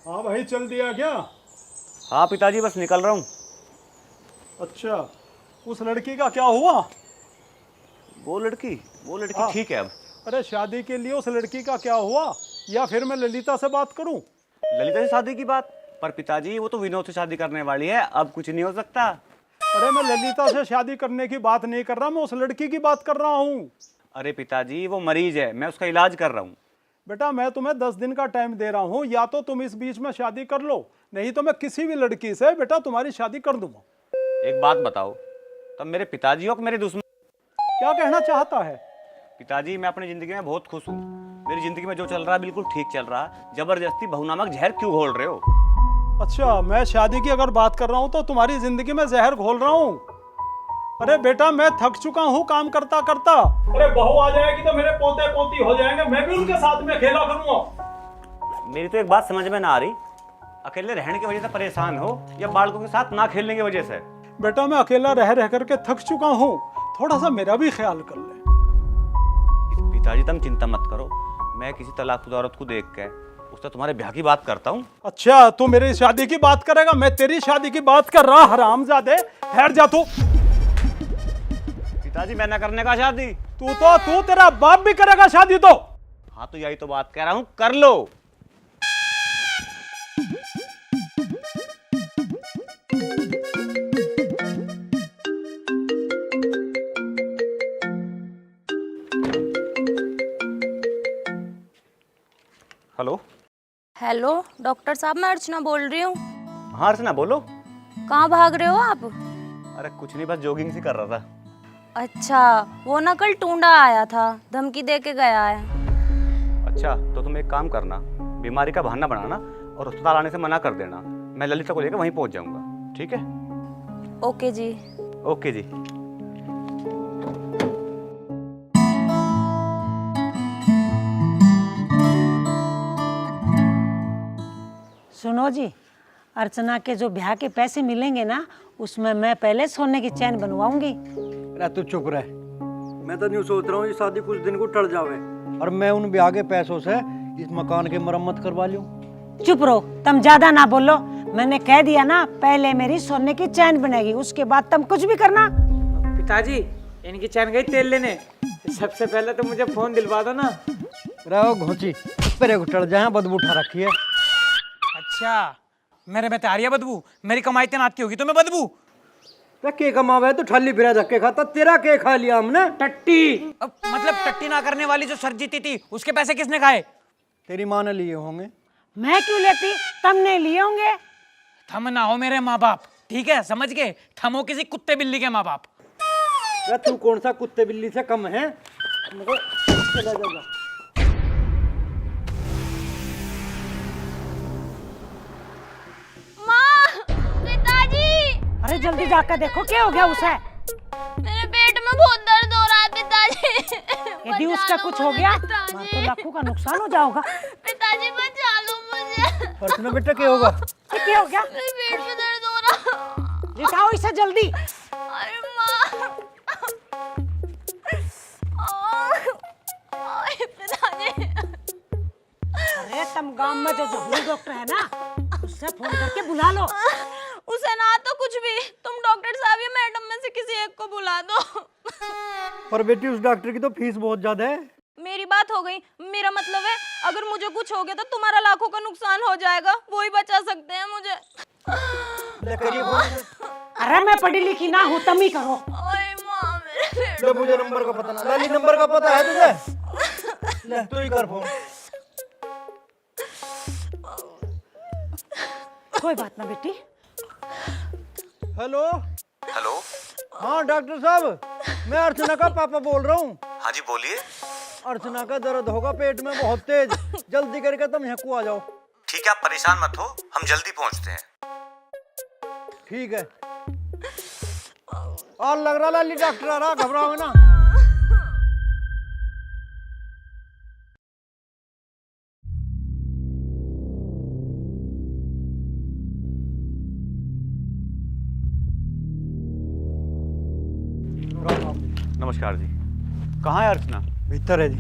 हाँ भाई, चल दिया क्या? हाँ पिताजी, बस निकल रहा हूँ। अच्छा, उस लड़की का क्या हुआ? वो लड़की हाँ। ठीक है अब। अरे शादी के लिए उस लड़की का क्या हुआ? या फिर मैं ललिता से बात करूं? ललिता से शादी की बात? पर पिताजी वो तो विनोद से शादी करने वाली है, अब कुछ नहीं हो सकता। अरे मैं ललिता से शादी करने की बात नहीं कर रहा, मैं उस लड़की की बात कर रहा हूँ। अरे पिताजी वो मरीज है, मैं उसका इलाज कर रहा हूँ। बेटा मैं तुम्हें 10 दिन का टाइम दे रहा हूँ, या तो तुम इस बीच में शादी कर लो, नहीं तो मैं किसी भी लड़की से बेटा तुम्हारी शादी कर दूंगा। एक बात बताओ, तब मेरे पिताजी हो कि मेरे दुश्मन? क्या कहना चाहता है? पिताजी मैं अपनी जिंदगी में बहुत खुश हूँ। मेरी जिंदगी में जो चल रहा है बिल्कुल ठीक चल रहा है। जबरदस्ती बहू नामक जहर क्यों घोल रहे हो? अच्छा, मैं शादी की अगर बात कर रहा हूँ तो तुम्हारी जिंदगी में जहर घोल रहा हूँ? अरे बेटा मैं थक चुका हूँ काम करता करता। अरे बहू आ जाएगी तो मेरे पोते पोती हो जाएंगे, मैं भी उनके साथ में खेला करूंगा। मेरी तो एक बात समझ में ना आ रही, अकेले रहने की वजह से परेशान हो या बालकों के साथ ना खेलने की वजह से? बेटा मैं अकेला रह रह करके थक चुका हूँ, थोड़ा सा मेरा भी ख्याल कर ले। पिताजी तुम चिंता मत करो, मैं किसी तलाकशुदा औरत को देख के उससे तुम्हारे ब्याह की बात करता हूँ। अच्छा, तू मेरी शादी की बात करेगा? मैं तेरी शादी की बात कर रहा, हरामजादे। ठहर जा तू। पिताजी मैं ना करने का शादी? तू तेरा बाप भी करेगा शादी तो? हाँ तो यही तो बात कह रहा हूँ, कर लो। हेलो। हेलो डॉक्टर साहब, मैं अर्चना बोल रही हूँ। हाँ अर्चना बोलो। कहाँ भाग रहे हो आप? अरे कुछ नहीं, बस जॉगिंग सी कर रहा था। अच्छा, वो ना कल टूंडा आया था, धमकी दे के गया है। अच्छा तो तुम एक काम करना, बीमारी का बहाना बनाना और अस्पताल आने से मना कर देना। मैं ललिता को लेकर वहीं पहुंच जाऊंगा, ठीक है? ओके जी। ओके जी। सुनो जी, अर्चना के जो ब्याह के पैसे मिलेंगे ना, उसमें मैं पहले सोने की चैन बनवाऊंगी। अरे तू चुप रह। मैं तो न्यू सोच रहा हूँ ये शादी कुछ दिन को टल जावे और मैं उन ब्याह के पैसों से इस मकान की मरम्मत करवा लूं। चुप रहो, तुम ज्यादा ना बोलो। मैंने कह दिया ना, पहले मेरी सोने की चैन बनेगी, उसके बाद तुम कुछ भी करना। पिताजी इनकी चैन गई तेल लेने, सबसे पहले तो मुझे फोन दिलवा दो ना। रहो घोंची, पेरे को टल जाए, बदबू उठा रखी है। अच्छा, मेरे में तारिया बदबू, मेरी कमाई तैनात होगी तो मैं बदबू? के कमावे तो ठल्ली फिरा धक्के खाता, तेरा के खा लिया हमने? टट्टी। अब मतलब टट्टी ना करने वाली जो सर जीती थी, उसके पैसे किसने खाए? तेरी माँ ने लिए होंगे। मैं क्यों लेती, तुमने लिए होंगे। थम ना हो मेरे माँ बाप, ठीक है? समझ गए? थम हो किसी कुत्ते बिल्ली के माँ बाप। तू कौन सा कुत्ते बिल्ली से कम है? चला जा। अरे जल्दी जाकर देखो क्या हो गया उसे। मेरे पेट में बहुत दर्द हो रहा है पिताजी। यदि उसका कुछ हो गया तो लाखों का नुकसान हो जाएगा। पिताजी बचा लो मुझे। अर्चना बेटा क्या होगा? क्या हो गया? मेरे पेट में दर्द हो रहा। लिटाओ इसे जल्दी। अरे माँ, पिताजी। अरे तुम गांव में जो जबरू डॉक्टर है ना, उससे फोन करके बुला लो। उसे ना तो कुछ भी, तुम डॉक्टर साहब या मैडम में से किसी एक को बुला दो। पर बेटी उस डॉक्टर की तो फीस बहुत ज्यादा है। मेरी बात हो गई, मेरा मतलब है अगर मुझे कुछ हो गया तो तुम्हारा लाखों का नुकसान हो जाएगा, वो ही बचा सकते हैं मुझे। अरे मैं पढ़ी लिखी ना हूँ, तुम ही करो। ओए माँ, मेरे पेट मुझे नंबर का पता ना, लाली नंबर का पता है तुझे? ले तू ही कर फोन। कोई बात ना बेटी। हेलो। हेलो। हाँ डॉक्टर साहब, मैं अर्चना का पापा बोल रहा हूँ। हाँ जी बोलिए। अर्चना का दर्द होगा पेट में बहुत तेज, जल्दी करके तुम यहाँ को आ जाओ। ठीक है, आप परेशान मत हो, हम जल्दी पहुंचते हैं। ठीक है। और लग रहा लाली डॉक्टर आ रहा, घबराओ ना। नमस्कार जी। कहाँ है अर्चना? भीतर है जी।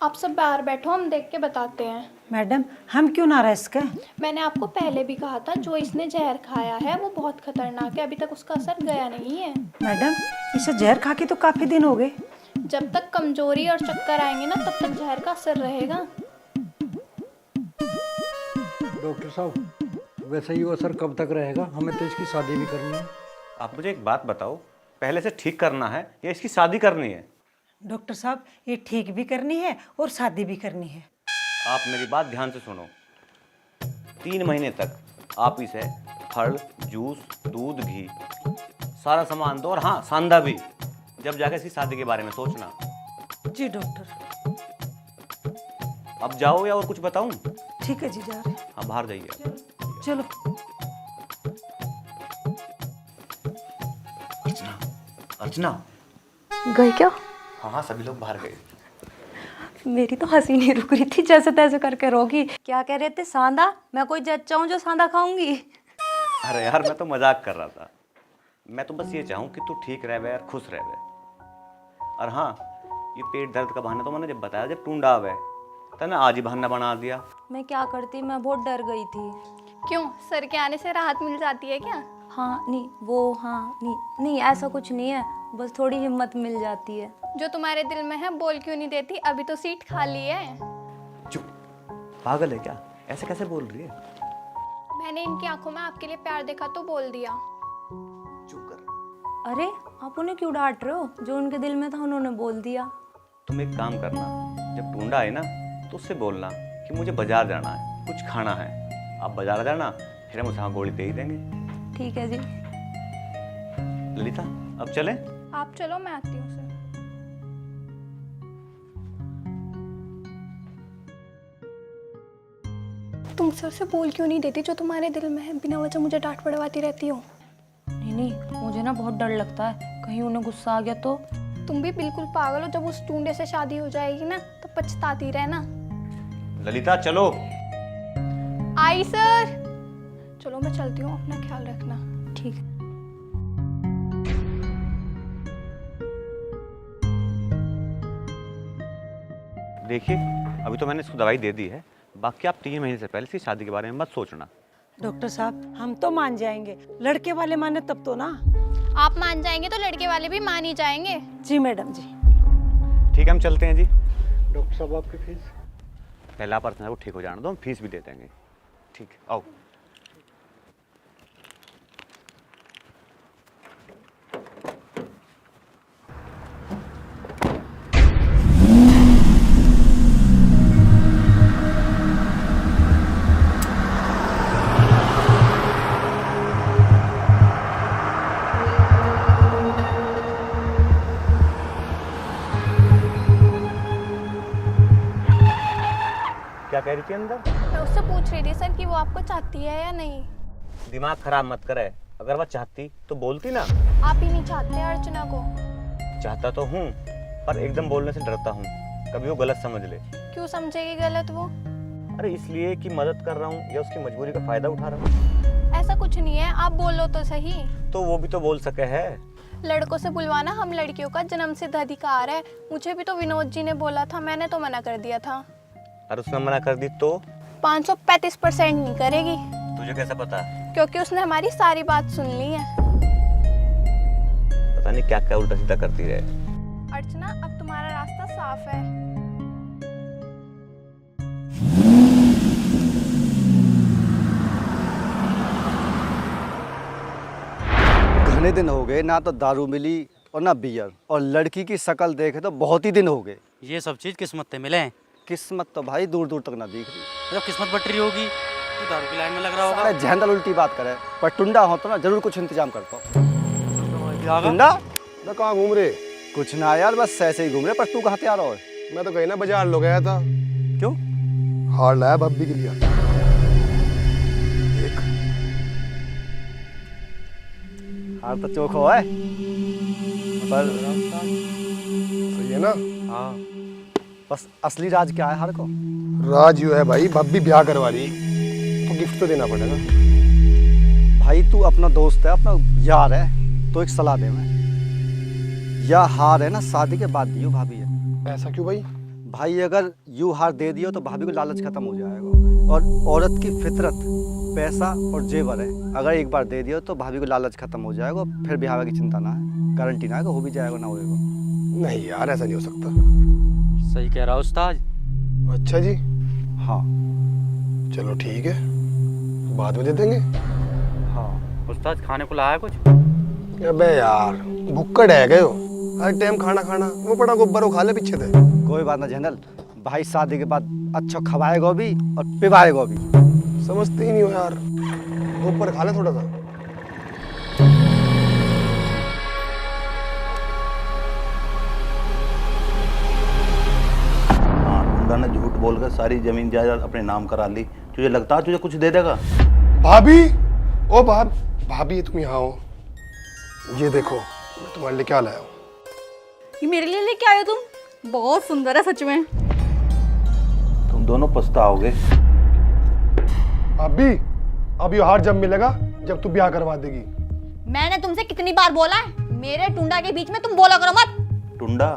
आप सब बाहर बैठो, हम देख के बताते हैं। मैडम हम क्यों ना रिस्क है? मैंने आपको पहले भी कहा था, जो इसने जहर खाया है वो बहुत खतरनाक है, अभी तक उसका असर गया नहीं है। मैडम इसे जहर खा के तो काफी दिन हो गए। जब तक कमजोरी और चक्कर आएंगे ना, तब तक जहर का असर रहेगा। डॉक्टर साहब वैसे ही वो असर कब तक रहेगा? हमें तो इसकी शादी भी करनी है। आप मुझे एक बात बताओ, पहले से ठीक करना है या इसकी शादी करनी है? डॉक्टर साहब ये ठीक भी करनी है और शादी भी करनी है। आप मेरी बात ध्यान से सुनो। 3 महीने तक आप इसे फल, जूस, दूध, घी सारा सामान दो, और हाँ सांदा भी, जब जाकर इसकी शादी के बारे में सोचना। जी डॉक्टर। अब जाओ या और कुछ बताऊं? ठीक है जी, जा रहे हैं। हाँ बाहर जाइए। चलो। अर्चना, अर्चना। गई क्या? हाँ हाँ सभी लोग बाहर गए। मेरी तो हंसी नहीं रुक रही थी, जैसे तैसे करके रोगी। क्या कह रहे थे? सांदा? मैं कोई जच्चा हूँ जो सांदा खाऊंगी? अरे यार मैं तो मजाक कर रहा था। मैं तो बस ये चाहूँ कि तू ठीक रह बे और खुश रह बे। और हाँ, ये पेट दर्द का बहाना तो मैंने जब बताया, जब टूंडा आवे तो ना आज ही बहाना बना दिया। मैं क्या करती, मैं बहुत डर गई थी। क्यों, सर के आने से राहत मिल जाती है क्या? हाँ नहीं, वो हाँ नहीं ऐसा कुछ नहीं है, बस थोड़ी हिम्मत मिल जाती है। जो तुम्हारे दिल में है बोल क्यों नहीं देती? अभी तो सीट खाली है। चुप, पागल है क्या? ऐसे कैसे बोल रही है? मैंने इनकी आंखों में आपके लिए प्यार देखा तो बोल दिया। चुप कर। अरे आप उन्हें क्यों डांट रहे हो? जो उनके दिल में था उन्होंने बोल दिया। तुम एक काम करना, जब टूंडा आए ना तो उससे बोलना कि मुझे बाजार जाना है, कुछ खाना है। आप बाजार जाना, फिर हम उसे हाँ गोली दे ही देंगे। ठीक है जी। ललिता अब चलें? आप चलो, मैं आती हूँ सर। तुम सर से बोल क्यों नहीं देती जो तुम्हारे दिल में है? बिना वजह मुझे डांट पड़वाती रहती हो। नहीं, मुझे ना बहुत डर लगता है, कहीं उन्हें गुस्सा आ गया तो। तुम भी बिल्कुल पागल हो। जब उस टूंडे से शादी हो जाएगी ना, तो पछताती रहना। ललिता चलो। आई सर। चलो मैं चलती हूँ, अपना ख्याल रखना। ठीक है। देखिए अभी तो मैंने इसको दवाई दे दी है, बाकी आप 3 महीने से पहले इसकी शादी के बारे में मत सोचना। डॉक्टर साहब हम तो मान जाएंगे, लड़के वाले माने तब तो ना। आप मान जाएंगे तो लड़के वाले भी मान ही जाएंगे। जी मैडम जी। ठीक है हम चलते हैं जी। डॉक्टर साहब आपकी फीस? पहला पर्सन है वो ठीक हो जाने दो, हम फीस भी दे देंगे। ठीक है आओ। क्या कह रही थी अंदर? मैं उससे पूछ रही थी सर कि वो आपको चाहती है या नहीं। दिमाग खराब मत करे, अगर वह चाहती तो बोलती ना। आप ही नहीं चाहते अर्चना को? चाहता तो हूँ, पर एकदम बोलने से डरता हूँ, कभी वो गलत समझ ले। क्यों समझेगी गलत वो? अरे इसलिए कि मदद कर रहा हूँ या उसकी मजबूरी का फायदा उठा रहा हूँ। ऐसा कुछ नहीं है, आप बोलो तो सही। तो वो भी तो बोल सके है। लड़कों से बुलवाना हम लड़कियों का जन्मसिद्ध अधिकार है। मुझे भी तो विनोद जी ने बोला था, मैंने तो मना कर दिया था। और उसने मना कर दी तो 535% नहीं करेगी। तुझे कैसा पता? क्योंकि उसने हमारी सारी बात सुन ली है। पता नहीं क्या क्या उल्टा सीधा करती रहे। अर्चना अब तुम्हारा रास्ता साफ है। घने दिन हो गए, ना तो दारू मिली और ना बियर, और लड़की की शक्ल देखे तो बहुत ही दिन हो गए। ये सब चीज किस्मत से मिले। किस्मत तो भाई दूर दूर तक ना दिख रही। जब किस्मत बट रही होगी तो दारू की लाइन में लग रहा होगा। अरे झंडल उल्टी बात करे, पर टुंडा हो तो ना जरूर कुछ इंतजाम करता हूँ। टुंडा तो कहाँ घूम रहे? कुछ ना यार, बस ऐसे ही घूम रहे। पर तू कहाँ तैयार हो? मैं तो कहीं ना बाजार लो गया था। क्यों? हार लाया भाभी के लिए। देख हार तो चोखो है, पर सही है ना? हाँ, बस असली राज क्या है हार को? राज यू है भाई, भाभी ब्याह करवा रही तो गिफ्ट तो देना पड़ेगा। भाई तू अपना दोस्त है, अपना यार है, तो एक सलाह दे मैं। या हार है ना शादी के बाद दियो भाभी है। ऐसा क्यों भाई? भाई अगर यूँ हार दे दियो तो भाभी को लालच खत्म हो जाएगा। और औरत की फितरत पैसा और जेवर है, अगर एक बार दे दियो तो भाभी को लालच खत्म हो जाएगा, फिर ब्याह की चिंता ना है, गारंटी ना है हो भी जाएगा ना होएगा। नहीं यार, ऐसा नहीं हो सकता। सही कह रहा उस्ताद। अच्छा जी, हाँ चलो ठीक है, बाद में दे देंगे। हाँ उस्ताद खाने को लाया कुछ? अबे यार, भुक्कड़ है गए हो, हर टाइम खाना खाना, वो बड़ा गोबर खा ले पीछे थे। कोई बात ना जनरल, भाई शादी के बाद अच्छा खवाएगा भी और पिवाएगा भी। समझते ही नहीं हो यार, गोबर खा ले थोड़ा सा। टुंडा ने झूठ बोलकर सारी जमीन जायदाद अपने नाम करा ली। तुझे लगता है तुझे कुछ दे देगा? भाभी, ओ भाभी तुम यहाँ हो, ये देखो मैं तुम्हारे लिए क्या लाया हूँ। ये मेरे लिए लेके आए हो तुम? बहुत सुंदर है सच में। तुम दोनों पछताओगे। भाभी, अब ये हार जब मिलेगा जब तू ब्याह करवा देगी। मैंने तुमसे कितनी बार बोला है, मेरे टुंडा के बीच में तुम बोला करो मत। टुंडा,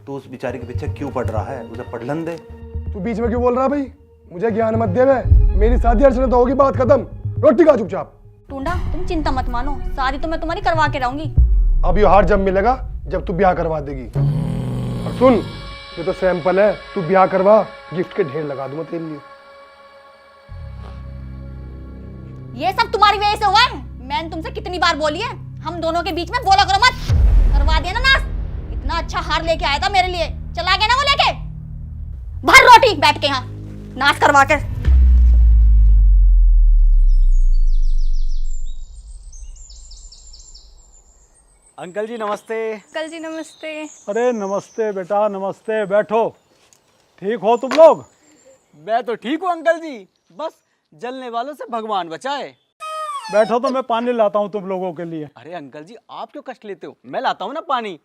तू उस बेचारी के पीछे क्यों पड़ रहा है? उसे पढ़लन दे। तू बीच में क्यों बोल रहा है भाई? मुझे ज्ञान मत दे बे। मेरी शादी अर्चना तो होगी, बात खत्म। रोटी खा चुपचाप। टुंडा तुम चिंता मत मानो, शादी तो मैं तुम्हारी करवा के रहूंगी। अब ये हार जब मिलेगा जब तू ब्याह करवा देगी। और सुन, ये तो सैंपल है, तू ब्याह करवा, गिफ्ट के ढेर लगा दूंगा तेरे लिए। ये सब तुम्हारी वजह से हुआ है। मैंने तुमसे कितनी बार बोली है, हम दोनों के बीच में बोला करो मत। करवा दिया ना नाश। इतना अच्छा हार लेके आया था मेरे लिए, चला गया ना वो लेके। भर रोटी बैठ के यहाँ नाश करवा के। अंकल जी नमस्ते। अंकल जी नमस्ते। अरे नमस्ते बेटा, नमस्ते, बैठो। ठीक हो तुम लोग? मैं तो ठीक हूँ अंकल जी, बस जलने वालों से भगवान बचाए। बैठो तो मैं पानी लाता हूँ तुम लोगों के लिए। अरे अंकल जी, आप क्यों कष्ट लेते हो? मैं लाता हूँ ना पानी।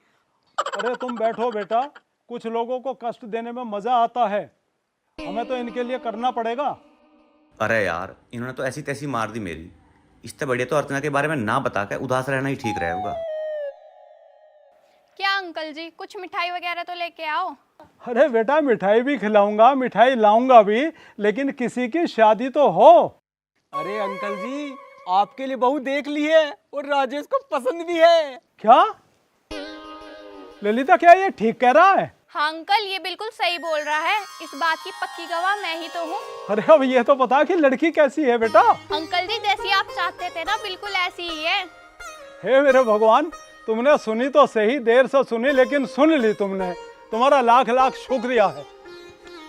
अरे तुम बैठो बेटा, कुछ लोगों को कष्ट देने में मजा आता है, हमें तो इनके लिए करना पड़ेगा। अरे यार, इन्होंने तो ऐसी तैसी मार दी मेरी। इससे बढ़िया तो अर्चना के बारे में ना बता के उदास रहना ही ठीक रहेगा। क्या अंकल जी, कुछ मिठाई वगैरह तो लेके आओ। अरे बेटा, मिठाई भी खिलाऊंगा, मिठाई लाऊंगा भी, लेकिन किसी की शादी तो हो। अरे अंकल जी, आपके लिए बहू देख ली है और राजेश को पसंद भी है। क्या ललिता, क्या ये ठीक कह रहा है? हाँ अंकल, ये बिल्कुल सही बोल रहा है। इस बात की पक्की गवाह मैं ही तो हूँ। अरे अब ये तो बता कि लड़की कैसी है बेटा? अंकल जी, जैसी आप चाहते थे ना, बिल्कुल ऐसी ही है। हे मेरे भगवान, तुमने सुनी तो सही, देर से सुनी लेकिन सुन ली तुमने। तुम्हारा लाख लाख शुक्रिया है।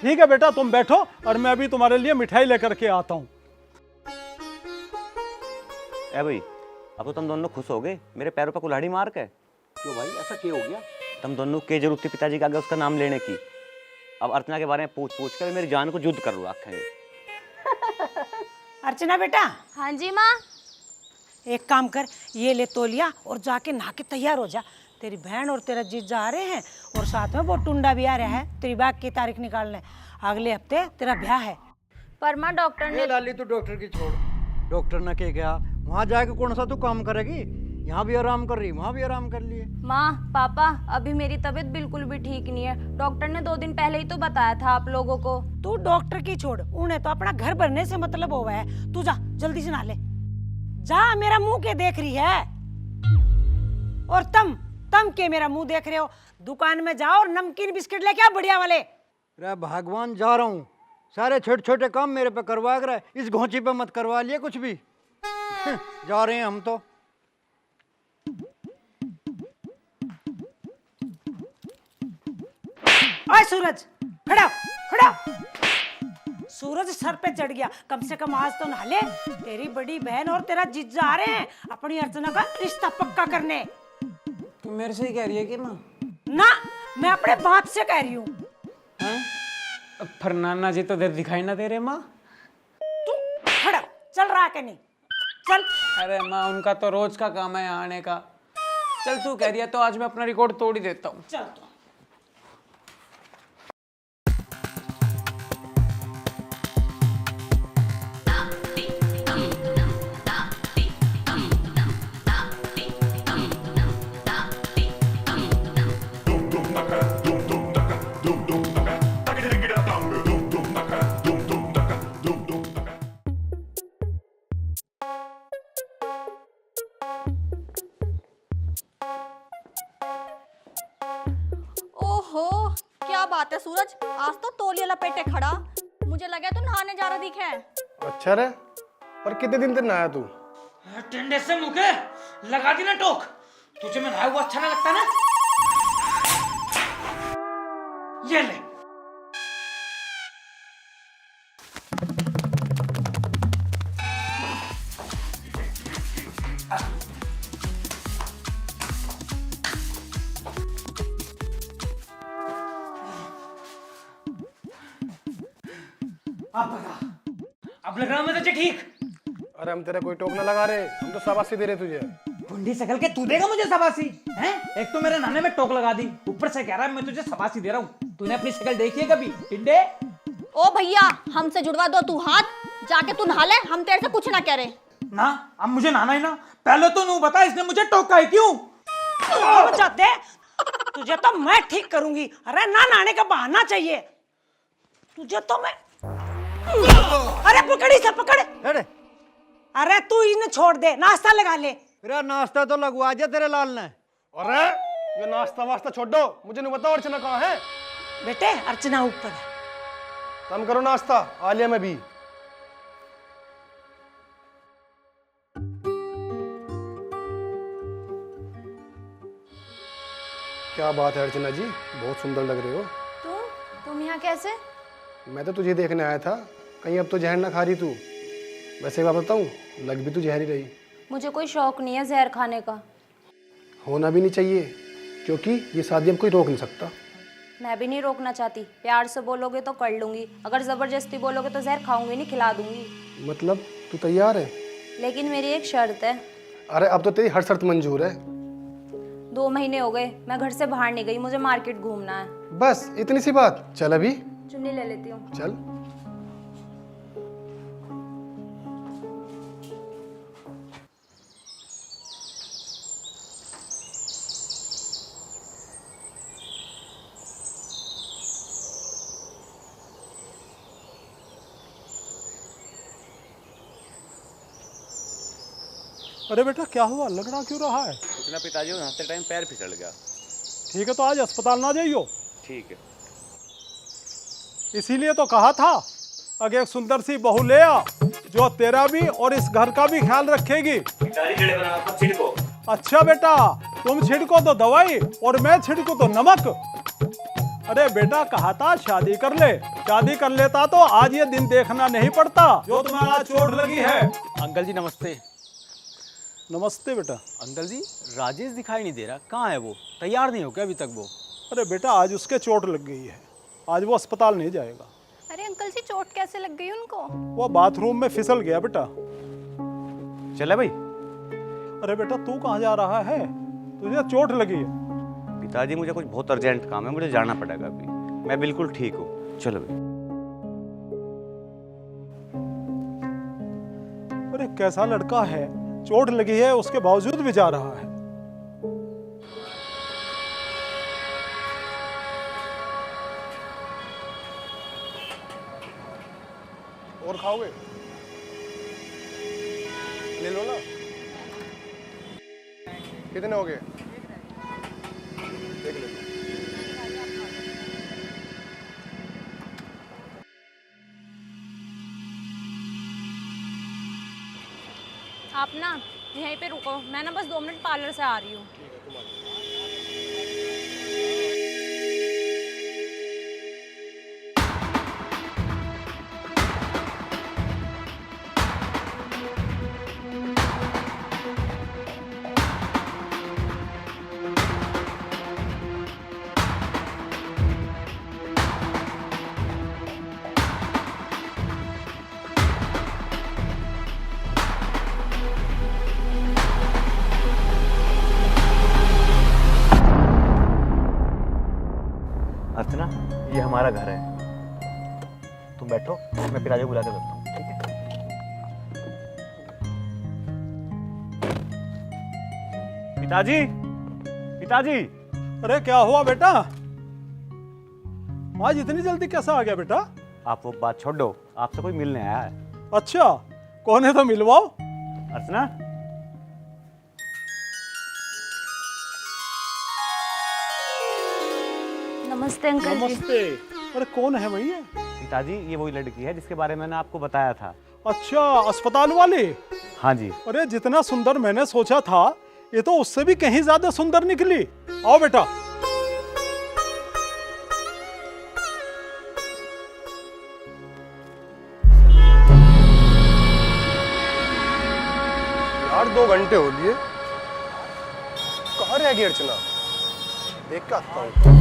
ठीक है बेटा, तुम बैठो और मैं अभी तुम्हारे लिए मिठाई लेकर के आता हूँ। ए भाई, अब तो तुम दोनों खुश हो गए मेरे पैरों पर कुल्हाड़ी मार के? क्यों भाई, ऐसा क्या हो गया? तुम दोनों के जरूरत थी पिताजी के आगे उसका नाम लेने की। अब अर्चना के बारे में पूछ पूछ कर मेरी जान को युद्ध कर रखा है। अर्चना बेटा, हाँ जी माँ। एक काम कर, ये ले तौलिया और जाके नहा के तैयार हो जा। तेरी बहन और तेरा जीजा आ रहे हैं और साथ में वो टुंडा भी आ रहा है तेरी बात की तारीख निकालने। अगले हफ्ते तेरा ब्याह है। पर माँ, डॉक्टर ने लाली तू डॉक्टर की छोड़, डॉक्टर ने क्या वहाँ जाके कौन सा तू काम करेगी? यहाँ भी आराम कर रही, वहाँ भी आराम कर लिए। माँ पापा, अभी मेरी तबीयत बिल्कुल भी ठीक नहीं है। डॉक्टर ने 2 दिन पहले ही तो बताया था आप लोगों को। तू डॉक्टर की छोड़, उन्हें तो अपना घर भरने से मतलब हुआ है। तू जा जल्दी से नहा ले जा। मेरा मुंह के देख रही है? और तम के मेरा मुंह देख रहे हो? दुकान में जाओ और नमकीन बिस्किट लेके आओ बढ़िया वाले। रे भगवान, जा रहा हूँ, सारे छोटे छोटे काम मेरे पे करवा कर, इस घोंची पे मत करवा लिए कुछ भी। जा रहे हैं हम तो। ओए सूरज, खड़ा खड़ा। सूरज सर पे चढ़ गया, कम से कम आज तो नहा ले। तेरी बड़ी बहन और तेरा जीजा आ रहे हैं अपनी अर्चना का रिश्ता पक्का करने। तू मेरे से ही कह रही है कि माँ? ना, मैं अपने बाप से कह रही हूँ। पर नाना जी तो दिखाई ना दे रहे माँ। तू खड़ा चल रहा कि नहीं? चल। अरे माँ, उनका तो रोज का काम है आने का। चल, तू कह रही है तो आज मैं अपना रिकॉर्ड तोड़ ही देता हूँ। चल तो। सूरज, आज तो तौलिया लपेटे खड़ा, मुझे लगा तू नहाने जा रहा दिखे। अच्छा रे, पर कितने दिन तक नहाया तू? टिंडे से मुके लगा दी ना टोक। तुझे मैं नहाया हुआ अच्छा ना लगता ना? ये ले। अब बता, अब लग रहा है मुझे ठीक? अरे हम तेरा कोई टोक ना लगा रहे, हम तो शाबाशी दे रहे तुझे। कुंडी सकल के तू देगा मुझे शाबाशी हैं? एक तो मेरे नाने में टोक लगा दी, ऊपर से कह रहा है मैं तुझे शाबाशी दे रहा हूँ। तूने अपनी शक्ल देखी है कभी टिंडे? ओ भैया, हमसे जुड़वा दो तू हाथ, जाके तू नहा ले, हम तेरे से कुछ ना कह रहे। ना, अब मुझे नहाना ही ना। पहले तो नू बता इसने मुझे टोका है क्यों? जाते तुझे तो मैं ठीक करूंगी। अरे ना नहाने का बहाना चाहिए तुझे तो मैं। अरे पकड़ी से पकड़। अरे अरे तू इन्हें छोड़ दे, नाश्ता लगा ले। तेरा नाश्ता तो लगवा दिया तेरे लाल ने। अरे ये नाश्ता वास्ता छोड़ दो, मुझे नहीं बताओ अर्चना कहाँ है। बेटे अर्चना ऊपर है। तुम करो नाश्ता, आलिया में भी। क्या बात है अर्चना जी, बहुत सुंदर लग रहे हो। तुम यहाँ कैसे? मैं तो तुझे देखने आया था, कहीं अब तो जहर ना खा रही तू। वैसे एक बात बताऊं, लग भी तू जहर ही रही। मुझे कोई शौक नहीं है जहर खाने का। होना भी नहीं चाहिए, क्योंकि ये शादी अब कोई रोक नहीं सकता। मैं भी नहीं रोकना चाहती। प्यार से बोलोगे तो कर लूंगी, अगर जबरदस्ती बोलोगे तो जहर खाऊंगी नहीं, खिला दूंगी। मतलब तू तैयार है? लेकिन मेरी एक शर्त है। अरे अब तो तेरी हर शर्त मंजूर है। 2 महीने हो गए मैं घर से बाहर नहीं गई, मुझे मार्केट घूमना है। बस इतनी सी बात। चल अभी चुन्नी ले लेती हूँ। चल। अरे बेटा क्या हुआ, लगना क्यों रहा है? कुछ ना पिताजी, नहाते टाइम पैर फिसल गया। ठीक है तो आज अस्पताल ना जाइयो। ठीक है। इसीलिए तो कहा था अगर एक सुंदर सी बहू ले आ जो तेरा भी और इस घर का भी ख्याल रखेगी। पिताजी जड़े बना आपको छिड़को। अच्छा बेटा, तुम छिड़को तो दवाई और मैं छिड़को तो नमक। अरे बेटा कहा था शादी कर ले, शादी कर लेता तो आज ये दिन देखना नहीं पड़ता जो तुम्हें आज चोट लगी है। अंकल जी नमस्ते। नमस्ते बेटा। अंकल जी राजेश दिखाई नहीं दे रहा, कहाँ है वो? तैयार नहीं हो क्या अभी तक वो? अरे बेटा आज उसके चोट लग गई है, आज वो अस्पताल नहीं जाएगा। अरे अंकल जी चोट कैसे लग गई उनको? वो बाथरूम में फिसल गया बेटा। चले भाई। अरे बेटा तू कहाँ जा रहा है, तुझे चोट लगी है? पिताजी मुझे कुछ बहुत अर्जेंट काम है, मुझे जाना पड़ेगा अभी। मैं बिल्कुल ठीक हूँ, चलो भाई। अरे कैसा लड़का है, चोट लगी है उसके बावजूद भी जा रहा है। और खाओगे? ले लो ना। कितने हो गए? देख ले। आप ना यहीं पे रुको, मैं ना बस 2 मिनट पार्लर से आ रही हूँ। अर्चना ये हमारा घर है, तुम बैठो, मैं पिताजी को बुला के करता हूँ। ठीक है? पिताजी, पिताजी। अरे क्या हुआ बेटा, आज इतनी जल्दी कैसा आ गया बेटा? आप वो बात छोड़ दो, आपसे कोई मिलने आया है। अच्छा कौन है तो मिलवाओ। अर्चना। नमस्ते अंकल जी। नमस्ते। अरे कौन है भैया? पिताजी ये वही लड़की है जिसके बारे में मैंने आपको बताया था। अच्छा, अस्पताल वाले? हाँ जी। अरे जितना सुंदर मैंने सोचा था ये तो उससे भी कहीं ज्यादा सुंदर निकली। आओ बेटा। यार 2 घंटे हो लिए, कहाँ रह गई अर्चना? देख के आता हूँ।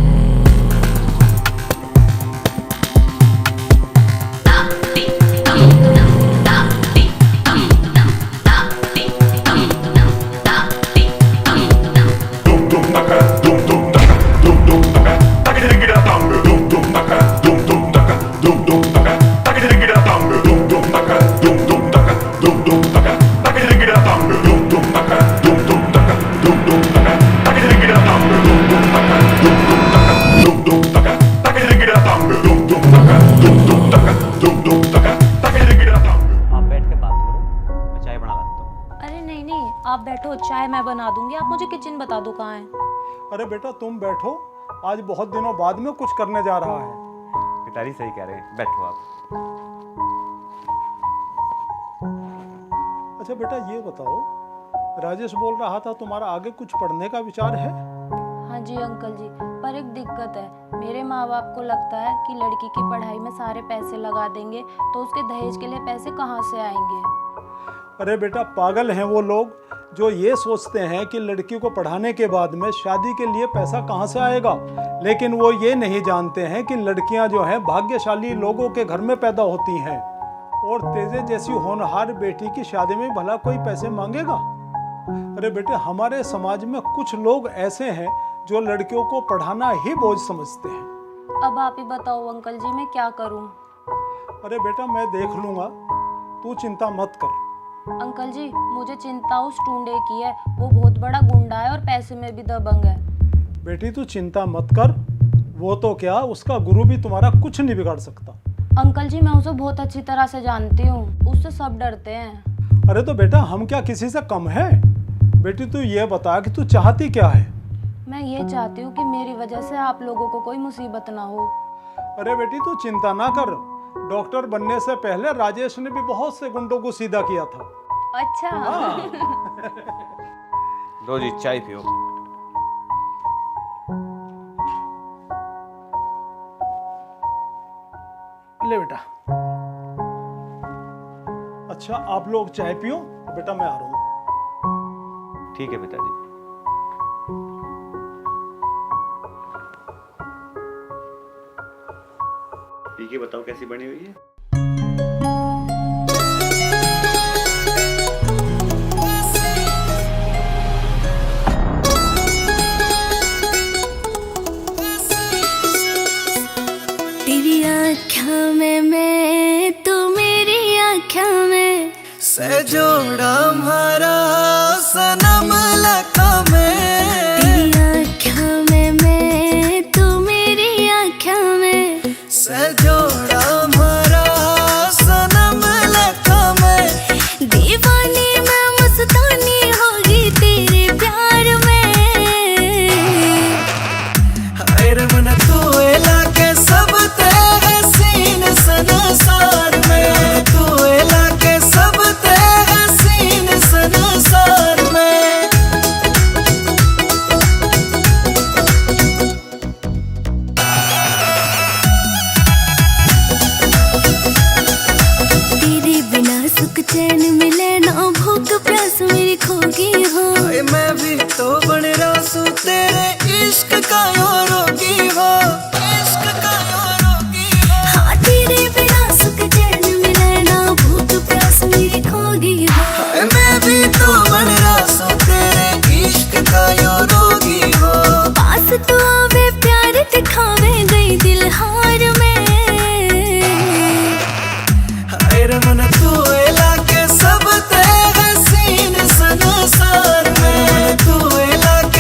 आप बैठो, चाय मैं बना दूंगी। आप मुझे किचन बता दो कहाँ है। अरे बेटा तुम बैठो, आज बहुत दिनों बाद में कुछ करने जा रहा है। पिताजी सही कह रहे हैं, बैठो आप। अच्छा बेटा ये बताओ, राजेश बोल रहा था तुम्हारा आगे कुछ पढ़ने का विचार है? हाँ जी अंकल जी, पर एक दिक्कत है। मेरे माँ बाप को लगता है कि लड़की की पढ़ाई में सारे पैसे लगा देंगे तो उसके दहेज के लिए पैसे कहाँ से आएंगे। अरे बेटा पागल हैं वो लोग जो ये सोचते हैं कि लड़की को पढ़ाने के बाद में शादी के लिए पैसा कहाँ से आएगा, लेकिन वो ये नहीं जानते हैं कि लड़कियां जो हैं भाग्यशाली लोगों के घर में पैदा होती हैं और तेजे जैसी होनहार बेटी की शादी में भला कोई पैसे मांगेगा? अरे बेटे हमारे समाज में कुछ लोग ऐसे हैं जो लड़कियों को पढ़ाना ही बोझ समझते हैं। अब आप ही बताओ अंकल जी, मैं क्या करूं? अरे बेटा मैं देख लूँगा, तू चिंता मत कर। अंकल जी मुझे चिंता उस टूंडे की है, वो बहुत बड़ा गुंडा है और पैसे में भी दबंग है। बेटी तू चिंता मत कर, वो तो क्या उसका गुरु भी तुम्हारा कुछ नहीं बिगाड़ सकता। अंकल जी मैं उसे बहुत अच्छी तरह से जानती हूँ, उससे सब डरते हैं। अरे तो बेटा हम क्या किसी से कम है? बेटी तू ये बता कि तू चाहती क्या है? मैं ये चाहती हूँ कि मेरी वजह से आप लोगों को कोई मुसीबत ना हो। अरे बेटी तू चिंता ना कर, डॉक्टर बनने से पहले राजेश ने भी बहुत से गुंडों को सीधा किया था। अच्छा। लो जी चाय पियो। ले बेटा। अच्छा आप लोग चाय पियो, बेटा मैं आ रहा हूँ। ठीक है पिताजी। ठीक है बताओ कैसी बनी हुई है? तेरी आँखों में मैं, तू मेरी आँखों में से जोड़ा हमारा सनम लखा में। तेरी आँखों में मैं, तू मेरी आँखों में से जोड़ा हमारा सनम लखा में। दीवानी मैं मस्तानी होगी तेरे प्यार में। हाय रे मन तू लाके सब तेरे सीने संसार में। तू लाके सब तेरे सीने संसार में। तेरे बिना सुख चैन मिले ना, भूख प्यास मेरी खोगी हो। मैं भी तो बन रासू तेरे इश्क का यो रोगी हो। इश्क का यो रोगी हो। हाँ तेरे बिना सुख चैन मिले ना, भूख प्यास मेरी खोगी हो। मैं भी तो बन रासू तेरे इश्क का यो रोगी हो। पास तो आवे प्यार दिखावे गई दिल हार में। हाय रे मन तू लाके सब तेरे सीने संसार में। तू लाके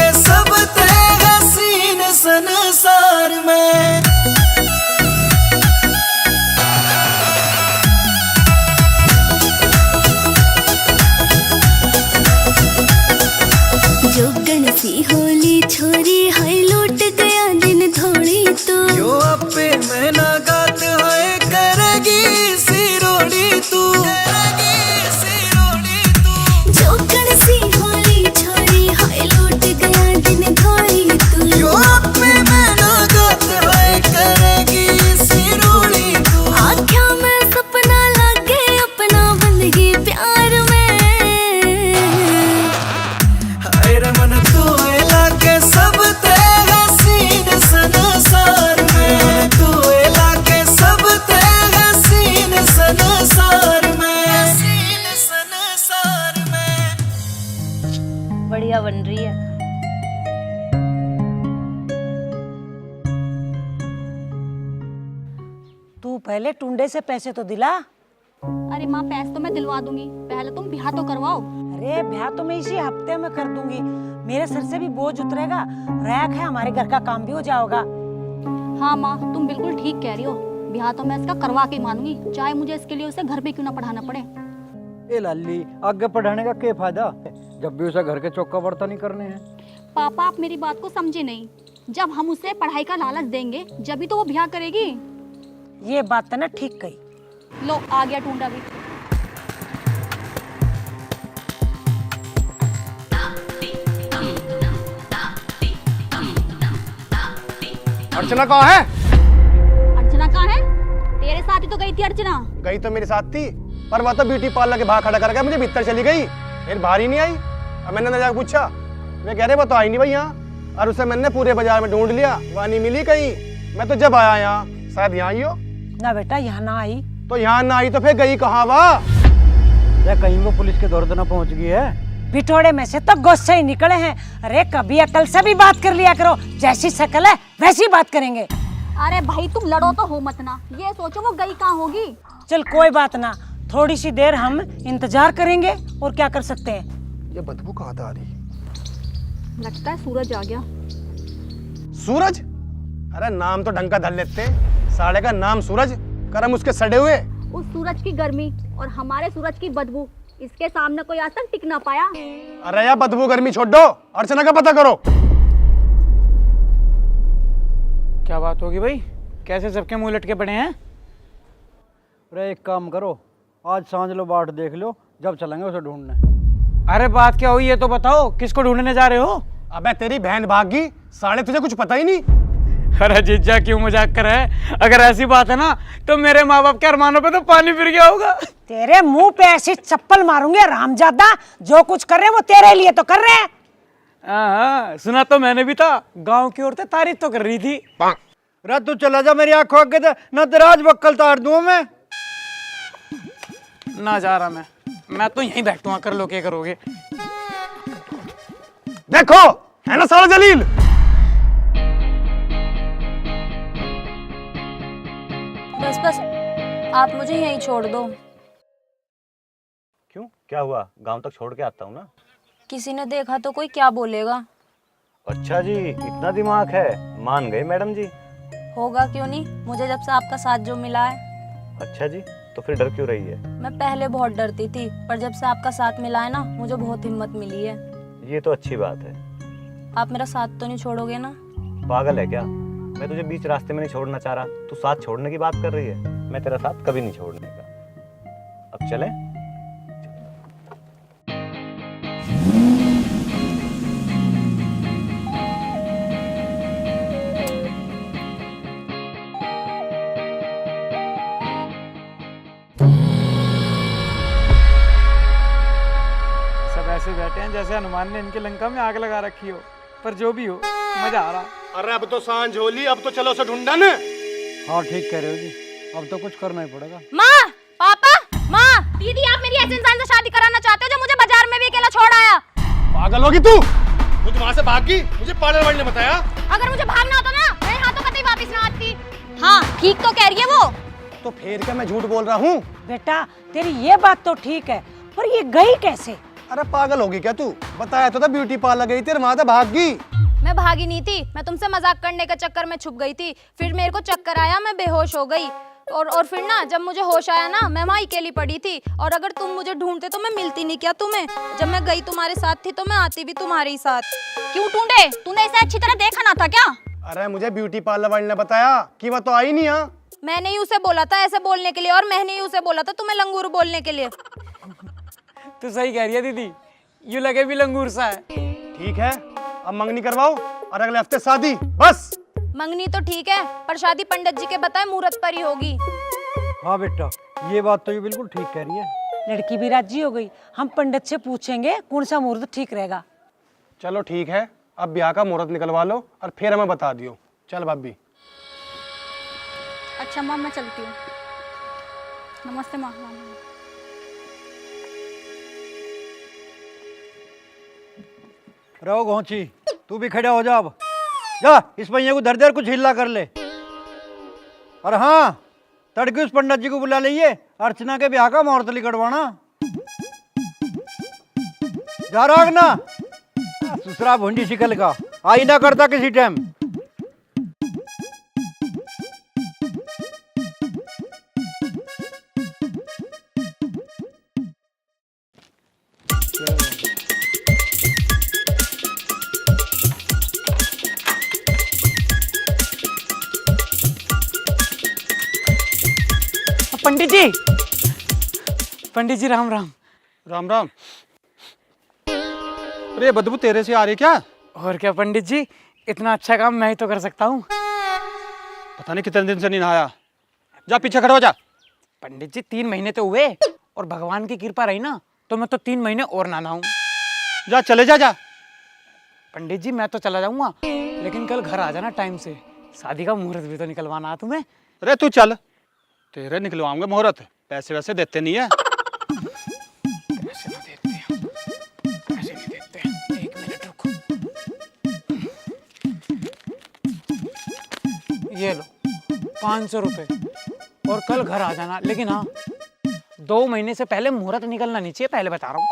बन रही है। तू पहले टुंडे से पैसे तो दिला। अरे माँ पैसे तो मैं दिलवा दूंगी, पहले तुम ब्याह तो करवाओ। अरे ब्याह तो मैं इसी हफ्ते में कर दूंगी, मेरे सर से भी बोझ उतरेगा, रैक है, हमारे घर का काम भी हो जाएगा। हाँ माँ तुम बिल्कुल ठीक कह रही हो, ब्याह तो मैं इसका करवा के मानूंगी, चाहे मुझे इसके लिए उसे घर पे क्यों ना पढ़ाना पड़े। ए लाली, आगे पढ़ाने का क्या फायदा जब भी उसे घर के चौका बर्तन ही करने हैं। पापा आप मेरी बात को समझे नहीं, जब हम उसे पढ़ाई का लालच देंगे जब तो वो ब्याह करेगी। ये बात तो ना ठीक कही। लो आ गया टूंडा भी। अर्चना कहाँ है? अर्चना कहाँ है? तेरे साथ ही तो गई थी अर्चना। गई तो मेरे साथ थी, पर वह तो ब्यूटी पार्लर के बाहर खड़ा करके मुझे भीतर चली गई, फिर बाहर ही नहीं आई। अब मैंने जाकर पूछा, वे कह रहे वो तो आई नहीं भाई यहाँ, और उसे मैंने पूरे बाजार में ढूंढ लिया, वहाँ नहीं मिली कहीं। मैं तो जब आया यहाँ, शायद यहाँ ही हो। ना बेटा यहाँ ना आई। तो यहाँ ना आई तो फिर गई कहाँ वह? या कहीं वो पुलिस के दौर ना पहुँच गई है। बिठोड़े में से तो गुस्से ही निकले हैं। अरे कभी अकल से भी बात कर लिया करो, जैसी शक्ल है वैसी बात करेंगे। अरे भाई तुम लड़ो तो हो मत ना, ये सोचो वो गई कहाँ होगी। चल कोई बात ना, थोड़ी सी देर हम इंतजार करेंगे, और क्या कर सकते हैं। ये बदबू कहाँ से आ रही? लगता है सूरज आ गया। सूरज? अरे नाम तो ढंग का धर लेते, साले का नाम सूरज, कर्म उसके सड़े हुए। उस सूरज की गर्मी और हमारे सूरज की बदबू, इसके सामने कोई आज तक टिक ना पाया। अरे यार बदबू गर्मी छोड़ दो, अर्चना का पता करो। क्या बात होगी भाई, कैसे सबके मुंह लटके पड़े हैं? अरे एक काम करो, आज सांझ लो बाट देख लो, जब चलेंगे उसे ढूंढने। अरे बात क्या हुई है तो बताओ, किसको ढूंढने जा रहे हो? अबे तेरी बहन भागी, साले तुझे कुछ पता ही नहीं। अरे जीजा क्यों मजाक कर रहा है? अगर ऐसी बात है ना तो मेरे माँ बाप के अरमानों पे तो पानी फिर गया होगा। तेरे मुंह पे ऐसी चप्पल मारूंगे रामजादा, जो कुछ कर रहे हैं वो तेरे लिए तो कर रहे हैं। हाँ सुना तो मैंने भी था, गांव की औरतें तारीफ तो कर रही थी। अरे तू चला जा, मेरी आंखों आगे से न दराज बक्कल तार दूं मैं। ना जा रहा मैं तो यहीं बैठूंगा, कर लो क्या करोगे। देखो है ना साला जलील। बस बस आप मुझे यहीं छोड़ दो। क्यों, क्या हुआ? गांव तक छोड़ के आता हूँ ना। किसी ने देखा तो कोई क्या बोलेगा? अच्छा जी, इतना दिमाग है, मान गए मैडम जी। होगा क्यों नहीं, मुझे जब से आपका साथ जो मिला है। अच्छा जी, तो फिर डर क्यों रही है? मैं पहले बहुत डरती थी, पर जब से आपका साथ मिला है ना, मुझे बहुत हिम्मत मिली है। ये तो अच्छी बात है। आप मेरा साथ तो नहीं छोड़ोगे ना? पागल है क्या? मैं तुझे बीच रास्ते में नहीं छोड़ना चाह रहा, तू साथ छोड़ने की बात कर रही है। मैं तेरा साथ कभी नहीं छोड़ने का। अब चलें? सब ऐसे बैठे हैं जैसे हनुमान ने इनके लंका में आग लगा रखी हो, पर जो भी हो मजा आ रहा। अरे अब तो सांझ होली, अब तो चलो उसे ढूंढन। हाँ ठीक कह रहे हो जी, अब तो कुछ करना ही पड़ेगा। माँ, पापा, माँ, दीदी आप मेरी ऐसे इंसान से शादी कराना चाहते हो जो मुझे बाजार में भी अकेला छोड़ आया? पागल होगी तू? मुझे वहां से भागी, मुझे पार्लर वाले ने बताया। अगर मुझे भागना होता ना, मेरे हाथों कतई वापस ना आती। हाँ ठीक तो कह रही है वो। तो फिर क्या मैं झूठ बोल रहा हूँ? बेटा तेरी ये बात तो ठीक है, पर ये गई कैसे? अरे पागल होगी क्या तू? बताया तो था ब्यूटी पार्लर गई थी, वहां से भागी। मैं भागी नहीं थी, मैं तुमसे मजाक करने के चक्कर में छुप गई थी, फिर मेरे को चक्कर आया, मैं बेहोश हो गई, और फिर ना जब मुझे होश आया ना, मैं वहाँ अकेली पड़ी थी, और अगर तुम मुझे ढूंढते तो मैं मिलती नहीं क्या तुम्हें? जब मैं गई तुम्हारे साथ थी तो मैं आती भी तुम्हारे ही साथ। क्यों ढूंढे? तूने इसे अच्छी तरह देखा ना था क्या? अरे मुझे ब्यूटी पार्लर वाले ने बताया कि वह तो आई नहीं यहाँ। मैंने ही उसे बोला था ऐसे बोलने के लिए, और मैंने ही उसे बोला था तुम्हें लंगूर बोलने के लिए। तू सही कह रही है दीदी, यूं लगे भी लंगूर सा है। ठीक है, अब मंगनी करवाओ और अगले हफ्ते शादी, बस। मंगनी तो ठीक है, पर शादी पंडित जी के बताए मुहूर्त पर ही होगी। हाँ बेटा, ये बात तो ये बिल्कुल ठीक कह रही है। लड़की भी राजी हो गई, हम पंडित से पूछेंगे कौन सा मुहूर्त ठीक रहेगा। चलो ठीक है, अब ब्याह का मुहूर्त निकलवा लो और फिर हमें बता दियो। चल भाभी। अच्छा माँ मैं चलती हूँ। नमस्ते माँ। रहो घोंची, तू भी खड़ा हो जा। अब जा इस पहिए को धर दे और कुछ हिला कर ले। और हाँ, तड़के उस पंडित जी को बुला लीजिए, अर्चना के ब्याह का मुहूर्त निकलवाना। जा रहा है ना दूसरा भुंडी शिकल का, आई ना करता किसी टाइम। पंडित जी राम राम। राम राम। अरे ये बदबू तेरे से आ रही क्या? और क्या पंडित जी, इतना अच्छा काम मैं ही तो कर सकता हूँ। पता नहीं कितने दिन से नहीं नहाया। जा पीछे खड़ा हो जा। पंडित जी 3 महीने तो हुए, और भगवान की कृपा रही ना तो मैं तो 3 महीने और ना नहाऊं। जा चले जा। जा पंडित जी मैं तो चला जाऊंगा, लेकिन कल घर आ जाना टाइम से, शादी का मुहूर्त भी तो निकलवाना है तुम्हें। अरे तू चल, तेरे निकलवाऊंगे मुहूर्त, पैसे वैसे देते नहीं है। पैसे ना देते हैं, पैसे नहीं देते हैं। 1 मिनट रुको, ये लो 500 रुपए, और कल घर आ जाना। लेकिन हाँ, 2 महीने से पहले मुहूर्त निकलना नहीं चाहिए, पहले बता रहा हूँ।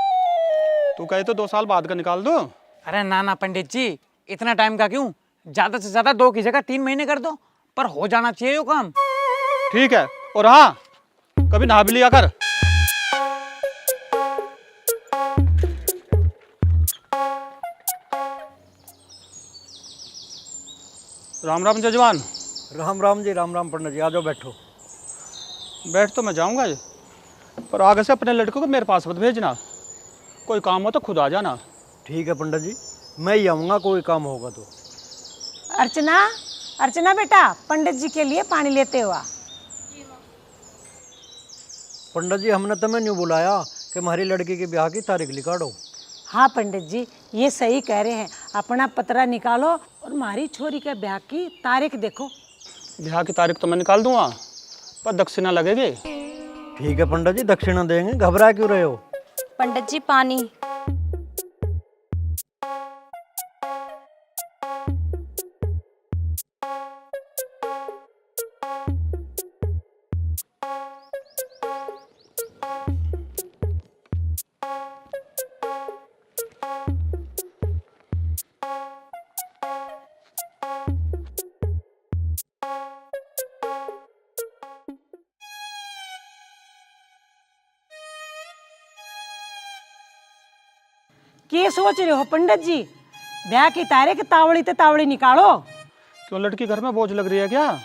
तू कहे तो 2 साल बाद का निकाल दो। अरे ना ना पंडित जी, इतना टाइम का क्यों, ज्यादा से ज्यादा 2 की जगह 3 महीने कर दो, पर हो जाना चाहिए ये काम। ठीक है। और हाँ, कभी नहा भी लिया कर। राम राम जजमान। राम राम जी, राम राम पंडित जी, आ जाओ बैठो। बैठ तो मैं जाऊंगा जी, पर आगे से अपने लड़कों को मेरे पास मत भेजना। कोई काम हो तो खुद आ जाना। ठीक है पंडित जी, मैं ही आऊँगा, कोई काम होगा तो। अर्चना, अर्चना बेटा, पंडित जी के लिए पानी लेते हुआ। पंडित जी हमने तुम्हें नहीं बुलाया कि हमारी लड़की के ब्याह की तारीख निकालो। हाँ पंडित जी, ये सही कह रहे हैं, अपना पतरा निकालो और हमारी छोरी के ब्याह की तारीख देखो। ब्याह की तारीख तो मैं निकाल दूंगा, पर दक्षिणा लगेगी। ठीक है पंडित जी, दक्षिणा देंगे, घबरा क्यों रहे हो? पंडित जी पानी। क्या सोच रहे हो पंडित जी? ब्याह की तारीख तावड़ी ते तावड़ी निकालो। क्यों, लड़की घर में बोझ लग रही है क्या?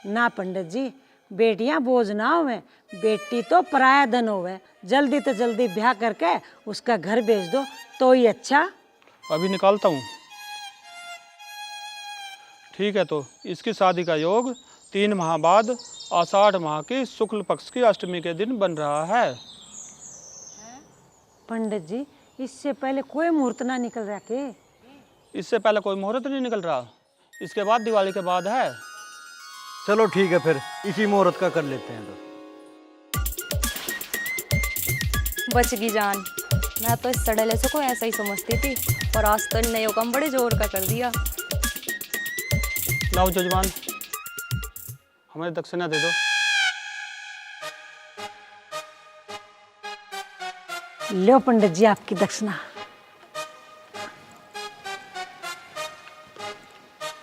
ना पंडित जी, बेटियां बोझ ना होवे, बेटी तो पराया धन होवे। जल्दी तो जल्दी ब्याह करके उसका घर भेज दो तो ही अच्छा। अभी निकालता हूँ। ठीक है, तो इसकी शादी का योग 3 माह बाद आषाढ़ माह की शुक्ल पक्ष की अष्टमी के दिन बन रहा है। पंडित जी, इससे पहले कोई मुहूर्त ना निकल रहा के? इससे पहले कोई मुहूर्त नहीं निकल रहा, इसके बाद दिवाली के बाद है। चलो ठीक है, फिर इसी मुहूर्त का कर लेते हैं। तो बच गई जान। मैं तो इस सड़ेले से को ऐसा ही समझती थी, और आज तो नयो काम बड़े जोर का कर दिया। लाओ जजमान, हमें दक्षिणा दे दो। लो पंडित जी आपकी दक्षिणा।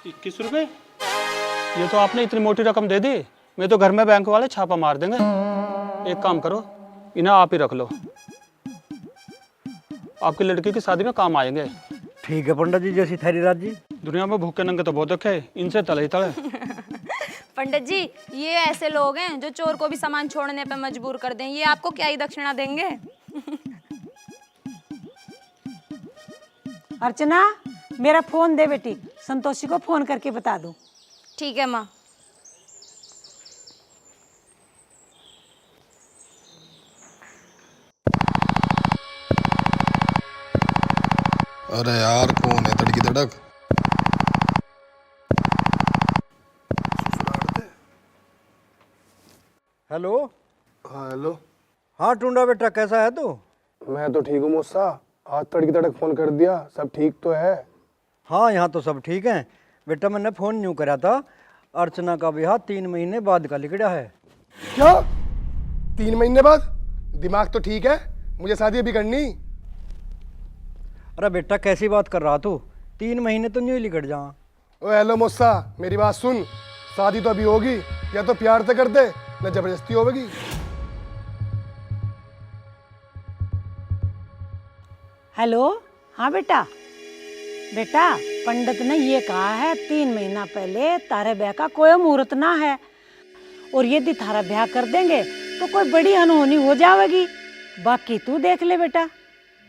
21 रुपए? ये तो आपने इतनी मोटी रकम दे दी, मैं तो घर में बैंक वाले छापा मार देंगे। एक काम करो, इन्हें आप ही रख लो, आपकी लड़की की शादी में काम आएंगे। ठीक है पंडित जी, जैसी थारी राजी। दुनिया में भूखे नंगे तो बहुत रखे, इनसे तले ही तले। पंडित जी, ये ऐसे लोग हैं जो चोर को भी सामान छोड़ने पे मजबूर कर दें, ये आपको क्या ही दक्षिणा देंगे। अर्चना, मेरा फोन दे बेटी, संतोषी को फोन करके बता दूं। ठीक है माँ। अरे यार, कौन है तड़की तड़क? हेलो। हाँ हेलो। हाँ टूंडा बेटा, कैसा है तू? मैं तो ठीक हूँ मुस्सा, आज तड़की तड़क फोन कर दिया, सब ठीक तो है? हाँ यहाँ तो सब ठीक है बेटा। मैंने फोन न्यू करा था, अर्चना का ब्याह 3 महीने बाद का लिखड़ा है। क्या 3 महीने बाद? दिमाग तो ठीक है, मुझे शादी अभी करनी। अरे बेटा कैसी बात कर रहा तू, 3 महीने तो न्यू लिखट जा। ओ हेलो मुस्सा, मेरी बात सुन, शादी तो अभी होगी, या तो प्यार से कर दे न जबरदस्ती होगी। हेलो, हाँ बेटा। बेटा पंडित ने ये कहा है 3 महीना पहले तारे ब्याह का कोई मुहूर्त ना है, और यदि थारा ब्याह कर देंगे तो कोई बड़ी अनहोनी हो जाएगी। बाकी तू देख ले बेटा,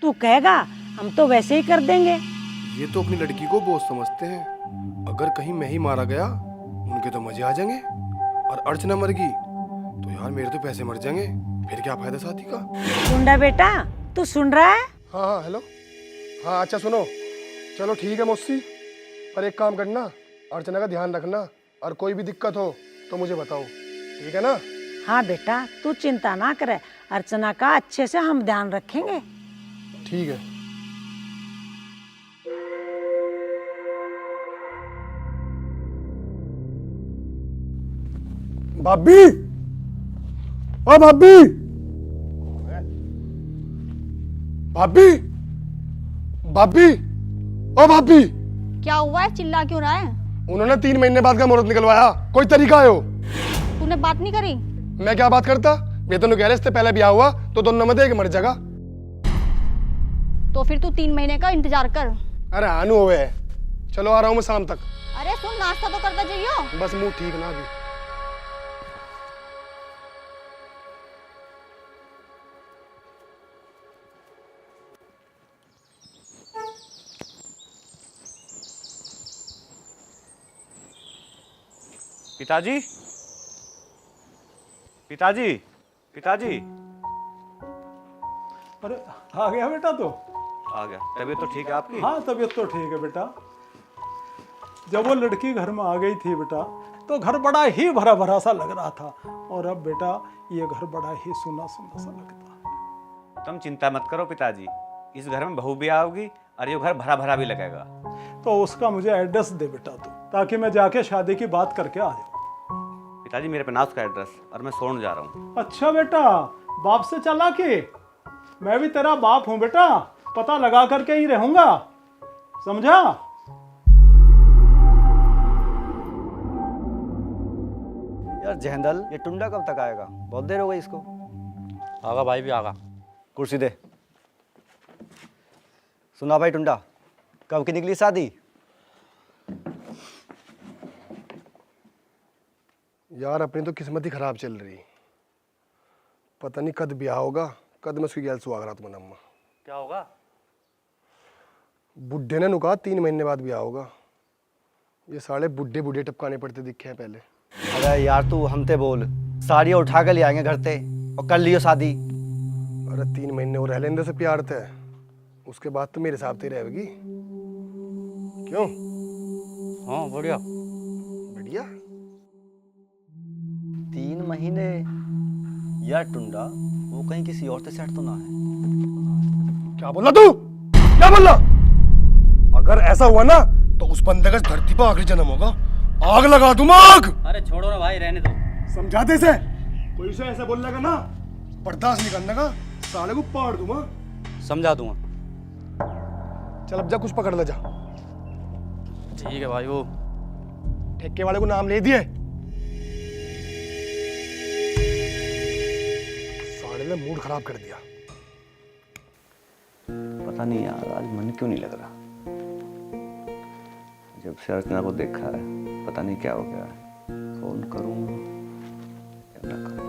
तू कहेगा हम तो वैसे ही कर देंगे। ये तो अपनी लड़की को बहुत समझते हैं, अगर कहीं मैं ही मारा गया उनके तो मजे आ जाएंगे, और अर्चना मर गई तो यार मेरे तो पैसे मर जाएंगे, फिर क्या फायदा शादी का। सुन बेटा, तू सुन रहा है? हाँ हाँ हेलो, हाँ अच्छा सुनो, चलो ठीक है मौसी, पर एक काम करना, अर्चना का ध्यान रखना, और कोई भी दिक्कत हो तो मुझे बताओ, ठीक है ना? हाँ बेटा तू चिंता ना करे, अर्चना का अच्छे से हम ध्यान रखेंगे। ठीक है। भाभी, ओ भाभी, भाभी, भाभी, ओ भाभी। क्या हुआ है, चिल्ला क्यों रहा है? उन्होंने 3 महीने बाद का मुहूर्त निकलवाया, कोई तरीका है हो? तूने बात नहीं करी? मैं क्या बात करता, वे तो कह रहे इससे पहले ब्याह हुआ तो दोनों में एक मर जाएगा। तो फिर तू 3 महीने का इंतजार कर। अरे आनू हुए, चलो आ रहा हूँ मैं शाम तक। अरे सुन, नाश्ता तो करता जाइयो। बस मुंह ठीक ना अभी। पिताजी, पिताजी, पिताजी। अरे आ गया बेटा तो? आ गया। तबीयत तो ठीक है आपकी? हाँ तबीयत तो ठीक है बेटा। जब वो लड़की घर में आ गई थी बेटा, तो घर बड़ा ही भरा भरा सा लग रहा था, और अब बेटा ये घर बड़ा ही सुना सुना सा लगता है। तुम चिंता मत करो पिताजी, इस घर में बहू भी आओगी और ये घर भरा भरा भी लगेगा। तो उसका मुझे एड्रेस दे बेटा तू, ताकि मैं जाके शादी की बात करके आ जाऊँ। पिताजी मेरे पे ना उसका एड्रेस, और मैं सोन जा रहा हूँ। अच्छा बेटा, बाप से चला के? मैं भी तेरा बाप हूँ बेटा, पता लगा करके ही रहूंगा, समझा? यार जहंदल, ये टुंडा कब तक आएगा? बहुत देर हो गई इसको। आगा भाई भी आगा। कुर्सी दे। सुना भाई टुंडा, कब की निकली शादी? यार अपनी तो किस्मत ही खराब चल रही, पता नहीं कद ब्याह होगा, कद मैं उसकी गैल सुहागरात मनाऊंगा। क्या होगा? बुढ़े ने नुका 3 महीने बाद ब्याह होगा। ये साले बुढ़े बुढ़े टपकाने पड़ते दिखे हैं पहले। अरे यार तू हमते बोल, साड़ियाँ उठा कर ले आएंगे घर से और कर लियो शादी। अरे 3 महीने वो रह लेंदे से प्यार थे, उसके बाद तो मेरे हिसाब से रहेगी। क्यों? हाँ बढ़िया बढ़िया। 3 महीने? यार टुंडा, वो कहीं किसी और से सेट तो ना है? क्या बोला तू? क्या बोला? अगर ऐसा हुआ ना तो उस बंदे का धरती पर आखिरी जन्म होगा, आग लगा दूंगा आग। अरे छोड़ो ना भाई, रहने दो। समझाते से कोई से ऐसा बोलने का ना, बर्दाश्त नहीं करने का, साले को पाड़ दूंगा। समझा दूंगा। चल अब जा, कुछ पकड़ ले जा। ठीक है भाई। वो ठेके वाले को नाम ले दिए, साले ने मूड खराब कर दिया। पता नहीं यार, आज मन क्यों नहीं लग रहा। जब से अर्चना को देखा है पता नहीं क्या हो गया है। फोन करूं या ना करूं?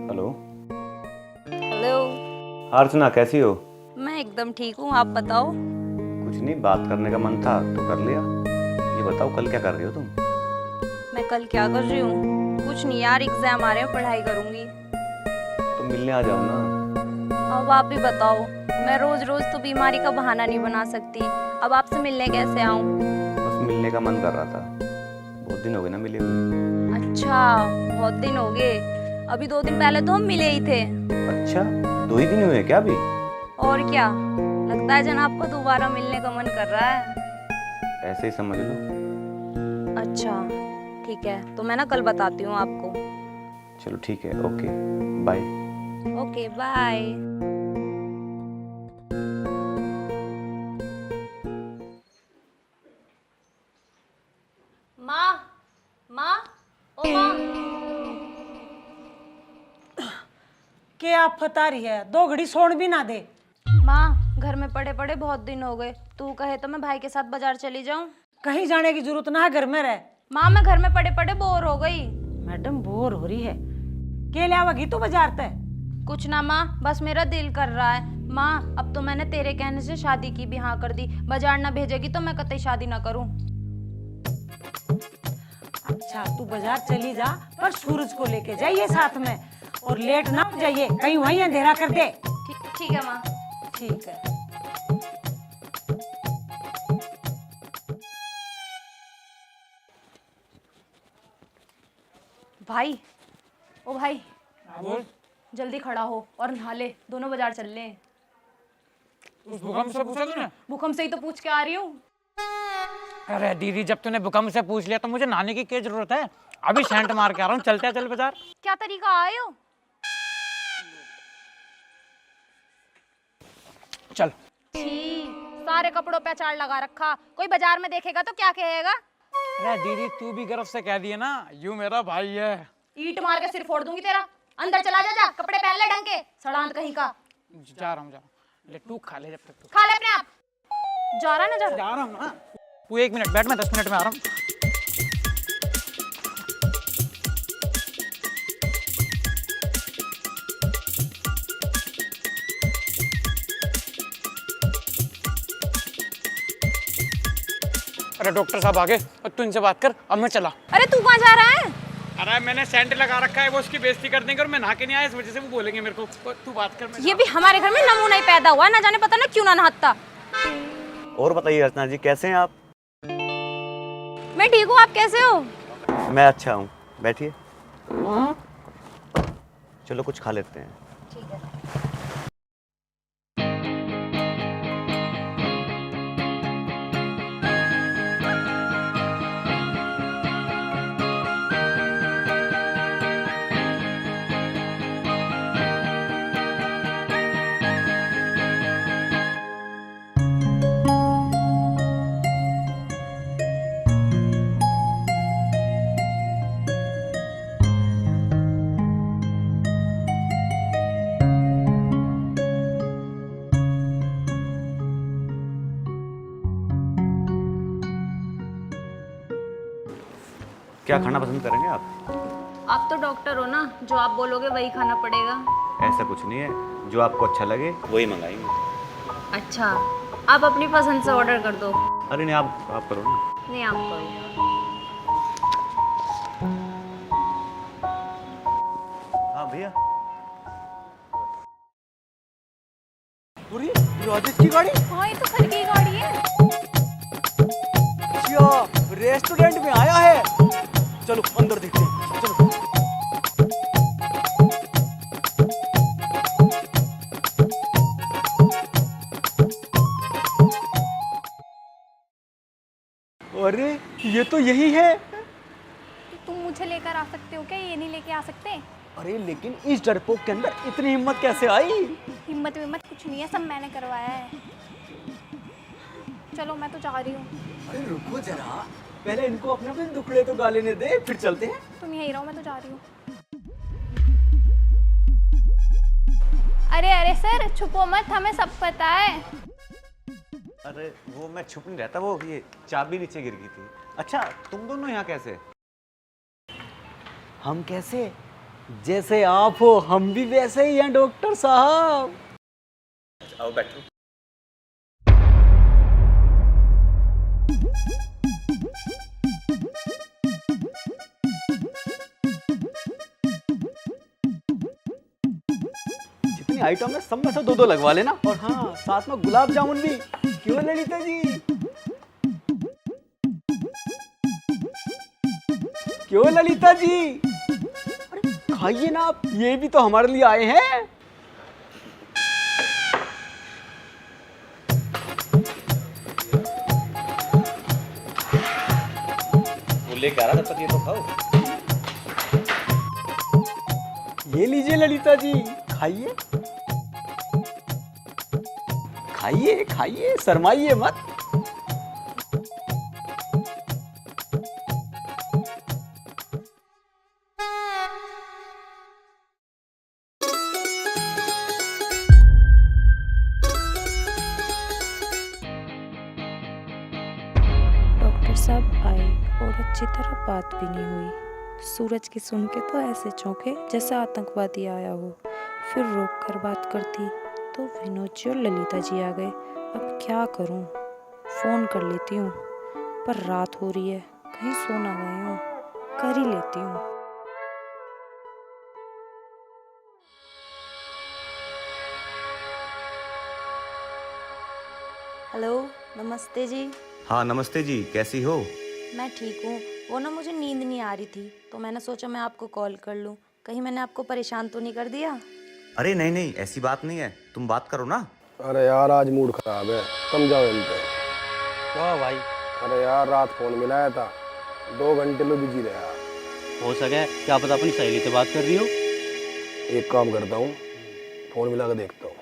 हेलो। हेलो। अर्चना कैसी हो? मैं एकदम ठीक हूँ, आप बताओ। कुछ नहीं, बात करने का मन था तो कर लिया। ये बताओ कल क्या कर रही हो तुम? मैं कल क्या कर रही हूँ? कुछ नहीं यार, एग्जाम आ रहे हैं, पढ़ाई करूंगी। तो मिलने आ जाओ ना। अब आप ही बताओ, मैं रोज रोज तो बीमारी का बहाना नहीं बना सकती। अब आपसे मिलने कैसे आऊं? बस मिलने का मन कर रहा था, बहुत दिन हो गए ना मिले हुए। अच्छा, बहुत दिन हो गए। अभी 2 दिन पहले तो हम मिले ही थे। अच्छा, 2 ही दिन हुए क्या अभी? और क्या, लगता है जनाब को दोबारा मिलने का मन कर रहा है। ऐसे ही समझ लो। अच्छा ठीक है, तो मैं ना कल बताती हूँ आपको। चलो ठीक है, ओके बाय। Okay bye. माँ, माँ, ओ माँ। के आप फता रही है, 2 घड़ी सोने भी ना दे। माँ, घर में पड़े पड़े बहुत दिन हो गए, तू कहे तो मैं भाई के साथ बाजार चली जाऊं। कहीं जाने की जरूरत ना है, घर में रह। माँ, मैं घर में पड़े पड़े बोर हो गई। मैडम बोर हो रही है, के ले आवागी तू बाजार ते? कुछ ना माँ, बस मेरा दिल कर रहा है। माँ, अब तो मैंने तेरे कहने से शादी की भी हाँ कर दी। बाजार ना भेजेगी तो मैं कतई शादी ना करूं। अच्छा तू बाजार चली जा, पर सूरज को लेके जाइए साथ में, और लेट ना हो जाइए, कहीं वहीं अंधेरा कर दे। ठीक है माँ। ठीक है। भाई, ओ भाई, बोल। जल्दी खड़ा हो और नहा ले, दोनों बाजार चल ले। उस भूकंप से पूछा तूने? भूकंप से ही तो पूछ के आ रही हूँ। अरे दीदी, जब तूने भूकंप से पूछ लिया तो मुझे नहाने की क्या जरूरत है? अभी सेंट मार के आ रहा हूँ, चलते हैं, चल बाजार। क्या तरीका आए हो? चल। छी, सारे कपड़ों पे अचार लगा रखा, कोई बाजार में देखेगा तो क्या कहेगा? अरे दीदी, तू भी गर्व से कह दिए ना, यूं मेरा भाई है। ईंट मार के सिर फोड़ दूंगी तेरा। अंदर चला जा, जा कपड़े पहन ले ढंग के, सड़ांत कहीं का। जा रहा हूँ। ले तू खा ले, जब तक तू खा ले अपने आप। जा रहा ना, जा रहा हूँ ना। तू 1 मिनट बैठ, मैं 10 मिनट में आ रहा हूँ। अरे डॉक्टर साहब आ गए, और तू इनसे बात कर, अब मैं चला। अरे तू कहाँ जा रहा है? अरे मैंने सेंट लगा रखा है, वो उसकी बेइज्जती कर देंगे और मैं नहा के नहीं आया, इस वजह से वो बोलेंगे मेरे को। तू बात कर। ये भी हमारे घर में नमूना ही पैदा हुआ है, ना जाने पता ना क्यों ना नहाता। और बताइए अर्चना जी, कैसे हैं आप? मैं ठीक हूँ, आप कैसे हो? मैं अच्छा हूँ, बैठिए। चलो कुछ खा लेते हैं। ठीक है। क्या खाना पसंद करेंगे आप? आप तो डॉक्टर हो ना, जो आप बोलोगे वही खाना पड़ेगा। ऐसा कुछ नहीं है, जो आपको अच्छा लगे वही मंगाएंगे। अच्छा, आप अपनी पसंद से ऑर्डर कर दो। अरे नहीं, आप करो ना। नहीं, आप करो। हाँ भैया। राजेश की गाड़ी? हाँ, ये तो सर की गाड़ी है। रेस्टोरेंट में आया है, चलो अंदर देखते हैं, चलो। अरे ये तो यही है। तुम मुझे लेकर आ सकते हो क्या? ये नहीं लेके आ सकते? अरे लेकिन इस डरपोक के अंदर इतनी हिम्मत कैसे आई? हिम्मत विम्मत कुछ नहीं है, सब मैंने करवाया है। चलो मैं तो जा रही हूँ। अरे रुको जरा, पहले इनको अपने अपने दुखड़े तो गा लेने दे, फिर चलते हैं। तुम यहीं रहो, मैं तो जा रही हूँ। अरे अरे सर, छुपो मत, हमें सब पता है। अरे वो मैं छुप नहीं रहता, वो ये चाबी नीचे गिर गई थी। अच्छा, तुम दोनों यहाँ कैसे? हम कैसे? जैसे आप हो हम भी वैसे ही हैं डॉक्टर साहब। आओ बैठो। आइटम है, सब में से 2-2 लगवा लेना। और हाँ, साथ में गुलाब जामुन भी। क्यों ललिता जी? क्यों ललिता जी? अरे खाइए ना आप, ये भी तो हमारे लिए आए हैं। लेके आ रहा था, ये तो खाओ। ये लीजिए ललिता जी, खाइए खाइए खाइए, शर्माइए मत। डॉक्टर साहब आए और अच्छी तरह बात भी नहीं हुई। सूरज की सुन के तो ऐसे चौंके जैसे आतंकवादी आया हो। फिर रोक कर बात करती तो विनोद जी और ललिता जी आ गए। अब क्या करूं? फ़ोन कर लेती हूँ, पर रात हो रही है, कहीं सो ना गए हो। कर ही लेती हूँ। हेलो, नमस्ते जी। हाँ नमस्ते जी, कैसी हो? मैं ठीक हूँ। वो ना मुझे नींद नहीं आ रही थी, तो मैंने सोचा मैं आपको कॉल कर लूँ। कहीं मैंने आपको परेशान तो नहीं कर दिया? अरे नहीं नहीं, ऐसी बात नहीं है, तुम बात करो ना। अरे यार आज मूड खराब है, कम जाओ इन पे। वाह भाई। अरे यार रात फोन मिलाया था, 2 घंटे में बिजी रहा। हो सके क्या पता अपनी सहेली से बात कर रही हो। एक काम करता हूँ, फोन मिला के देखता हूँ,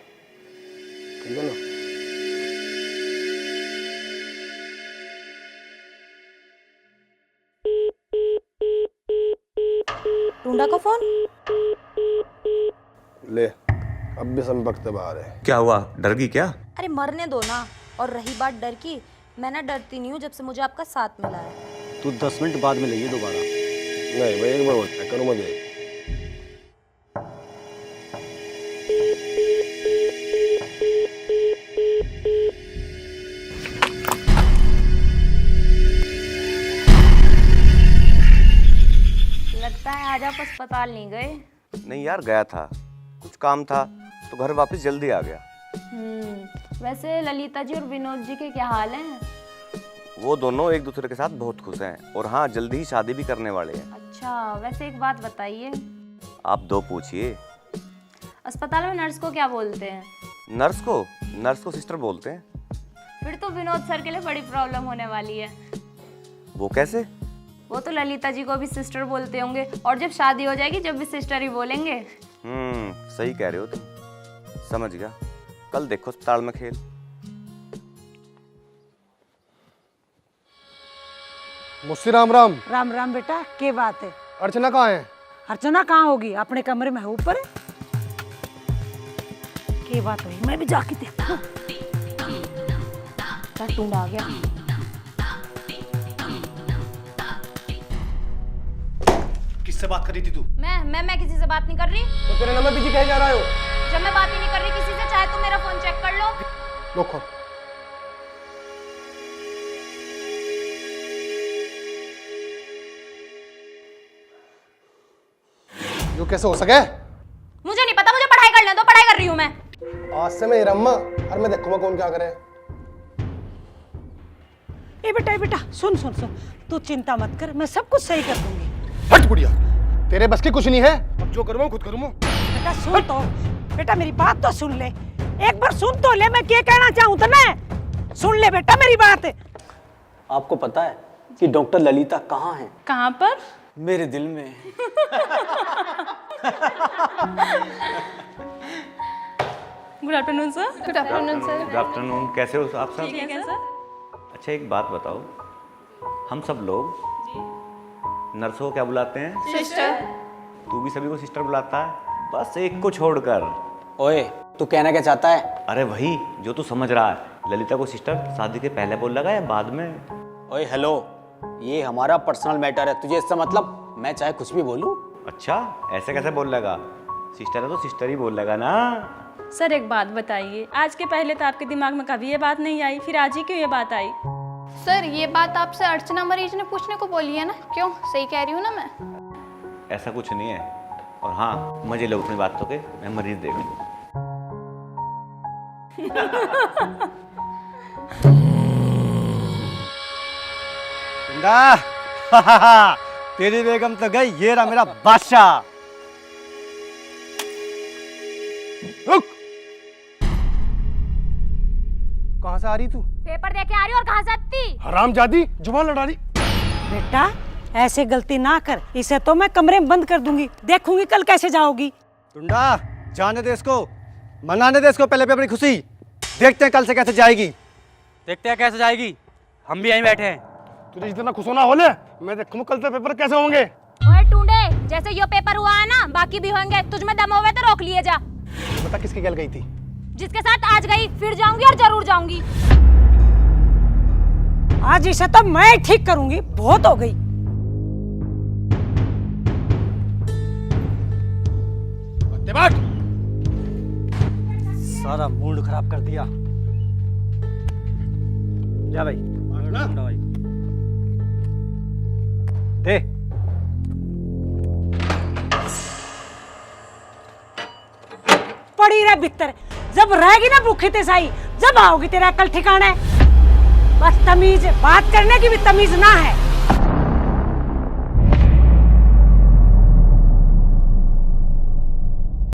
ठीक है ना? टूंडा का फोन। ले, अब भी संपर्क से बाहर है। क्या हुआ, डर गई क्या? अरे मरने दो ना। और रही बात डर की, मैं ना डरती नहीं हूँ जब से मुझे आपका साथ मिला है। तू 10 मिनट बाद में लइए दोबारा। नहीं भाई, एक बार होता है, करो मजे। लगता है आज आप अस्पताल नहीं गए। नहीं यार, गया था, कुछ काम था, तो घर वापस जल्दी आ गया। वैसे ललिता जी और विनोद जी के क्या हाल हैं? वो दोनों एक दूसरे के साथ बहुत खुश हैं, और हाँ जल्दी ही शादी भी करने वाले हैं। अच्छा, वैसे एक बात बताइए। आप दो पूछिए। अस्पताल में नर्स को क्या बोलते हैं? नर्स को सिस्टर बोलते हैं। फिर तो विनोद सर के लिए बड़ी प्रॉब्लम होने वाली है। वो कैसे? वो तो ललिता जी को भी सिस्टर बोलते होंगे, और जब शादी हो जाएगी जब भी सिस्टर ही बोलेंगे। सही कह रहे हो तुम, समझ गया। कल देखो अस्पताल में खेल। मुस्सी राम राम। राम राम बेटा, क्या बात है? अर्चना कहाँ है? अर्चना कहाँ होगी? अपने कमरे में है, ऊपर है। क्या बात हुई? मैं भी जाके देखता हूँ। टूंडा आ गया। किससे बात कर रही थी तू? मैं किसी से बात नहीं कर रही। तो तेरे नंबर बिजी कहे जा रहा हो? जब मैं बात ही नहीं कर रही किसी से, चाहे तुम मेरा फोन चेक कर लो। देखो, यो कैसे हो सके? मुझे नहीं पता, मुझे पढ़ाई करने दो, पढ़ाई कर रही हूँ मैं। आज से मैं रम्मा, और मैं देखूंगा कौन क्या करे। ए बेटा सुन सुन सुन, तू चिंता मत कर, मैं सब कुछ सही कर दूंगी। हट बुढ़िया, तेरे बस की कुछ नहीं है, अब जो करूँ खुद करूँ। बेटा सुन तो, बेटा मेरी बात तो सुन ले, एक बार सुन तो ले, मैं क्या कहना चाहूँ तो ना सुन ले बेटा मेरी बात। आपको पता है कि डॉक्टर ललिता कहाँ है? कहाँ पर? मेरे दिल में। Good afternoon sir. Good afternoon sir. Good afternoon, कैसे हो आप सब? ठीक है सर। अच्छा एक बात बताओ, हम सब लोग नर्सों को क्या बुलाते हैं? सिस्टर। तू भी सभी को सिस्टर बुलाता है, बस एक को छोड़कर। ओए, तू कहना क्या चाहता है? अरे वही जो तू समझ रहा है। ललिता को सिस्टर शादी के पहले बोल लगा या बाद में? ओए हेलो, ये हमारा पर्सनल मैटर है, तुझे इससे मतलब? मैं चाहे कुछ भी बोलूं। अच्छा, ऐसे कैसे बोल लगा? सिस्टर है तो सिस्टर ही बोल लगा ना। सर एक बात बताइए, आज के पहले तो आपके दिमाग में कभी ये बात नहीं आई, फिर आज ही क्यों ये बात आई? सर ये बात आपसे अर्चना मरीज ने पूछने को बोली है ना, क्यों? सही कह रही हूँ ना मैं? ऐसा कुछ नहीं है, और हाँ मजे लो अपनी बातों के, मैं मरीज देखूँ। तेरी बेगम तो गई, ये रहा मेरा बादशाह। रुक, कहाँ से आ रही तू? पेपर दे के आ रही और कहाँ से आती? हरामजादी, जुबान लड़ा रही। बेटा ऐसे गलती ना कर, इसे तो मैं कमरे में बंद कर दूंगी, देखूंगी कल कैसे जाओगी। टुंडा, जाने दे इसको, मनाने दे इसको पहले पे अपनी खुशी। देखते हैं कल से कैसे जाएगी। देखते हैं कैसे जाएगी, हम भी यहीं बैठे हैं। तुझे जितना खुश होना हो ले, मैं देखूँ कल से पेपर कैसे होंगे। ओए टूंडे, जैसे ये पेपर हुआ है ना, बाकी भी होंगे। तुझ में दम होवे तो रोक लिए जा। बता किसकी गल गई थी? जिसके साथ आज गई, फिर जाऊंगी और जरूर जाऊंगी। आज इसे तो मैं ठीक करूंगी, बहुत हो गई। सारा मूड खराब कर दिया। जा भाई, भाई दे। पड़ी रह बिस्तर, जब रहेगी ना भूखी तेसाई, जब आओगी तेरा अकल ठिकाना है। बस तमीज, बात करने की भी तमीज ना है।